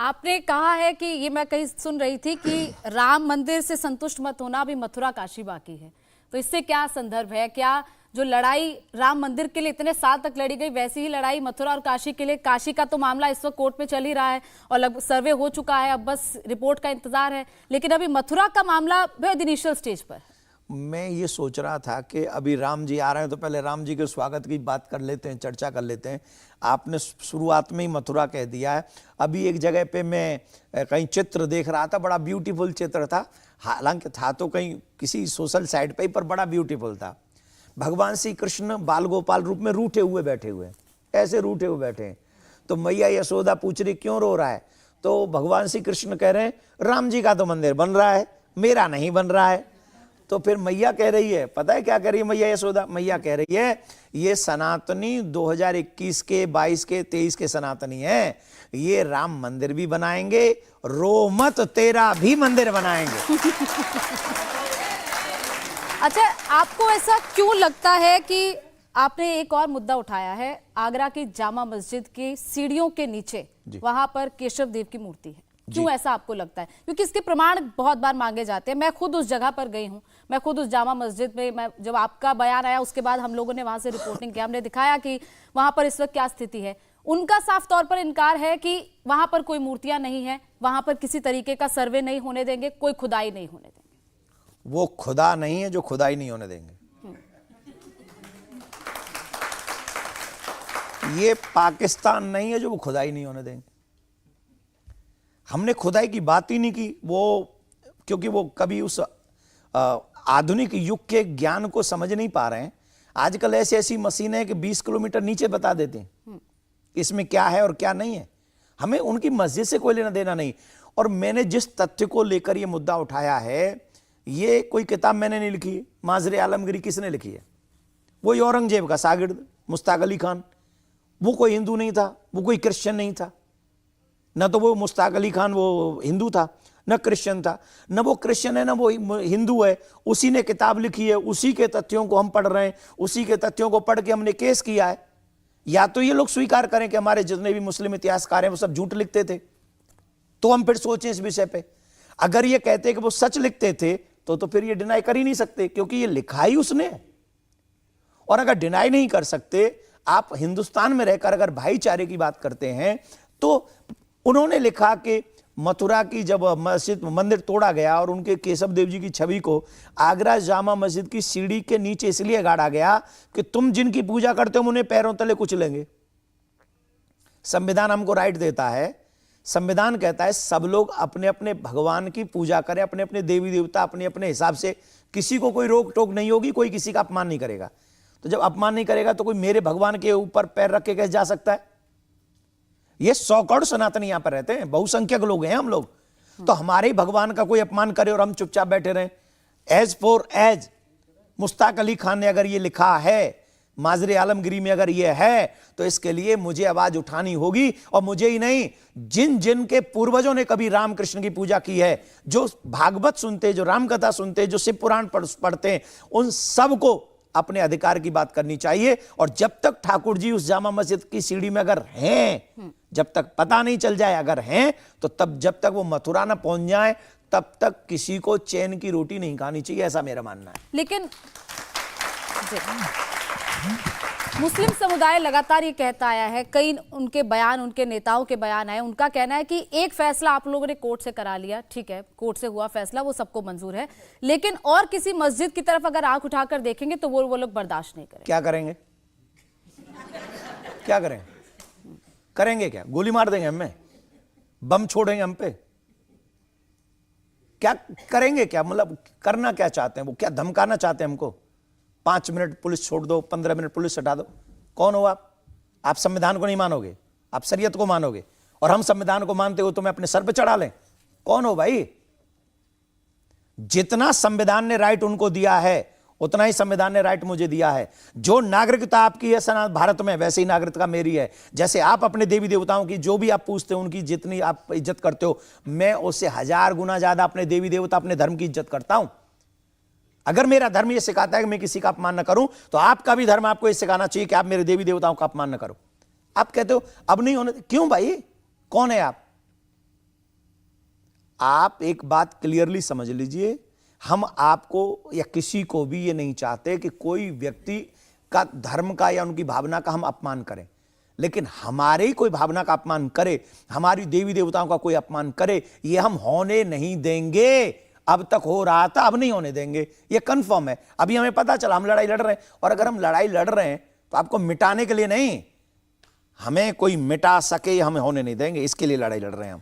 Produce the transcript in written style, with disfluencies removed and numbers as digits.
आपने कहा है कि ये मैं कहीं सुन रही थी कि राम मंदिर से संतुष्ट मत होना, अभी मथुरा काशी बाकी है। तो इससे क्या संदर्भ है? क्या जो लड़ाई राम मंदिर के लिए इतने साल तक लड़ी गई, वैसी ही लड़ाई मथुरा और काशी के लिए? काशी का तो मामला इस वक्त कोर्ट में चल ही रहा है और लगभग सर्वे हो चुका है, अब बस रिपोर्ट का इंतजार है, लेकिन अभी मथुरा का मामला बहुत इनिशियल स्टेज पर। मैं ये सोच रहा था कि अभी राम जी आ रहे हैं तो पहले राम जी के स्वागत की बात कर लेते हैं, चर्चा कर लेते हैं। आपने शुरुआत में ही मथुरा कह दिया है। अभी एक जगह पे मैं कहीं चित्र देख रहा था, बड़ा ब्यूटीफुल चित्र था, हालांकि था तो कहीं किसी सोशल साइट पे ही, पर बड़ा ब्यूटीफुल था। भगवान श्री कृष्ण बाल गोपाल रूप में रूठे हुए बैठे हुए, ऐसे रूठे हुए बैठे हैं। तो मैया यशोदा पूछ रही क्यों रो रहा है? तो भगवान श्री कृष्ण कह रहे हैं राम जी का तो मंदिर बन रहा है, मेरा नहीं बन रहा है। तो फिर मैया कह रही है, पता है क्या कह रही है मैया यशोदा? मैया कह रही है ये सनातनी 2021 के 22 के 23 के सनातनी है, ये राम मंदिर भी बनाएंगे, रो मत तेरा भी मंदिर बनाएंगे। अच्छा, आपको ऐसा क्यों लगता है कि आपने एक और मुद्दा उठाया है, आगरा की जामा मस्जिद की सीढ़ियों के नीचे वहां पर केशव देव की मूर्ति है, क्यों ऐसा आपको लगता है? क्योंकि इसके प्रमाण बहुत बार मांगे जाते हैं। मैं खुद उस जगह पर गई हूं, मैं खुद उस जामा मस्जिद में, मैं जब आपका बयान आया उसके बाद हम लोगों ने वहां से रिपोर्टिंग किया, हमने दिखाया कि वहां पर इस वक्त क्या स्थिति है। उनका साफ तौर पर इनकार है कि वहां पर कोई मूर्तियां नहीं है, वहां पर किसी तरीके का सर्वे नहीं होने देंगे, कोई खुदाई नहीं होने देंगे। वो खुदा नहीं है जो खुदाई नहीं होने देंगे। ये पाकिस्तान नहीं है जो वो खुदाई नहीं होने देंगे। हमने खुदाई की बात ही नहीं की, वो क्योंकि वो कभी उस आधुनिक युग के ज्ञान को समझ नहीं पा रहे हैं। आजकल ऐसी ऐसी मशीनें हैं कि 20 किलोमीटर नीचे बता देते हैं इसमें क्या है और क्या नहीं है। हमें उनकी मस्जिद से कोई लेना देना नहीं। और मैंने जिस तथ्य को लेकर ये मुद्दा उठाया है, ये कोई किताब मैंने नहीं लिखी है। माजरे आलमगीरी किसने लिखी है? वो औरंगजेब का शागिर्द मुश्ताक अली खान। वो कोई हिंदू नहीं था, वो कोई क्रिश्चियन नहीं था। न तो वो मुश्ताक अली खान वो हिंदू था, न क्रिश्चियन था, न वो क्रिश्चियन है, न वो हिंदू है। उसी ने किताब लिखी है, उसी के तथ्यों को हम पढ़ रहे हैं, उसी के तथ्यों को पढ़ के हमने केस किया है। या तो ये लोग स्वीकार करें कि हमारे जितने भी मुस्लिम इतिहासकार हैं वो सब झूठ लिखते थे, तो हम फिर सोचें इस विषय पे। अगर ये कहते कि वो सच लिखते थे तो फिर ये डिनाई कर ही नहीं सकते, क्योंकि ये लिखा ही उसने। और अगर डिनाई नहीं कर सकते, आप हिंदुस्तान में रहकर अगर भाईचारे की बात करते हैं, तो उन्होंने लिखा कि मथुरा की जब मस्जिद मंदिर तोड़ा गया और उनके केशव देव जी की छवि को आगरा जामा मस्जिद की सीढ़ी के नीचे इसलिए गाड़ा गया कि तुम जिनकी पूजा करते हो उन्हें पैरों तले कुचलेंगे। संविधान हमको राइट देता है, संविधान कहता है सब लोग अपने अपने भगवान की पूजा करें, अपने अपने देवी देवता अपने अपने हिसाब से, किसी को कोई रोक टोक नहीं होगी, कोई किसी का अपमान नहीं करेगा। तो जब अपमान नहीं करेगा तो कोई मेरे भगवान के ऊपर पैर रख के कैसे जा सकता है? ये 100 करोड़ सनातनी यहां पर रहते हैं, बहुसंख्यक लोग हैं हम लोग, तो हमारे भगवान का कोई अपमान करे और हम चुपचाप बैठे रहें? As far as Mushtaq Ali Khan ने अगर ये लिखा है, माजरे आलमगीरी में अगर ये है, तो इसके लिए मुझे आवाज उठानी होगी। और मुझे ही नहीं, जिन जिन के पूर्वजों ने कभी रामकृष्ण की पूजा की है, जो भागवत सुनते, जो रामकथा सुनते, जो शिव पुराण पढ़ते हैं, उन सबको अपने अधिकार की बात करनी चाहिए। और जब तक ठाकुर जी उस जामा मस्जिद की सीढ़ी में अगर हैं, जब तक पता नहीं चल जाए अगर हैं, तो तब जब तक वो मथुरा ना पहुंच जाए, तब तक किसी को चैन की रोटी नहीं खानी चाहिए, ऐसा मेरा मानना है। लेकिन मुस्लिम समुदाय लगातार ये कहता आया है, कई उनके बयान, उनके नेताओं के बयान आए, उनका कहना है कि एक फैसला आप लोगों ने कोर्ट से करा लिया, ठीक है, कोर्ट से हुआ फैसला, वो सबको मंजूर है, लेकिन और किसी मस्जिद की तरफ अगर आंख उठाकर देखेंगे तो वो लोग बर्दाश्त नहीं करेंगे। क्या करेंगे? क्या करें? करेंगे क्या? गोली मार देंगे हमें? बम छोड़ेंगे हम पे? क्या करेंगे? क्या मतलब करना क्या चाहते हैं? वो क्या धमकाना चाहते हैं हमको? 5 मिनट पुलिस छोड़ दो, 15 मिनट पुलिस हटा दो। कौन हो आप? आप संविधान को नहीं मानोगे, आप शरीयत को मानोगे, और हम संविधान को मानते हो तो मैं अपने सर पे चढ़ा लें? कौन हो भाई? जितना संविधान ने राइट उनको दिया है, उतना ही संविधान ने राइट मुझे दिया है। जो नागरिकता आपकी है भारत में, वैसे ही नागरिकता मेरी है। जैसे आप अपने देवी देवताओं की जो भी आप पूछते हो, उनकी जितनी आप इज्जत करते हो, मैं उससे 1000 गुना ज्यादा अपने देवी देवता, अपने धर्म की इज्जत करता हूं। अगर मेरा धर्म यह सिखाता है कि मैं किसी का अपमान न करूं, तो आपका भी धर्म आपको यह सिखाना चाहिए कि आप मेरे देवी देवताओं का अपमान न करो। आप कहते हो अब नहीं होने, क्यों भाई? कौन है आप? आप एक बात क्लियरली समझ लीजिए, हम आपको या किसी को भी ये नहीं चाहते कि कोई व्यक्ति का धर्म का या उनकी भावना का हम अपमान करें, लेकिन हमारे ही कोई भावना का अपमान करे, हमारी देवी देवताओं का कोई अपमान करे, ये हम होने नहीं देंगे। अब तक हो रहा था, अब नहीं होने देंगे, ये कंफर्म है। अभी हमें पता चला हम लड़ाई लड़ रहे हैं, और अगर हम लड़ाई लड़ रहे हैं तो आपको मिटाने के लिए नहीं, हमें कोई मिटा सके, हमें होने नहीं देंगे, इसके लिए लड़ाई लड़ रहे हैं हम।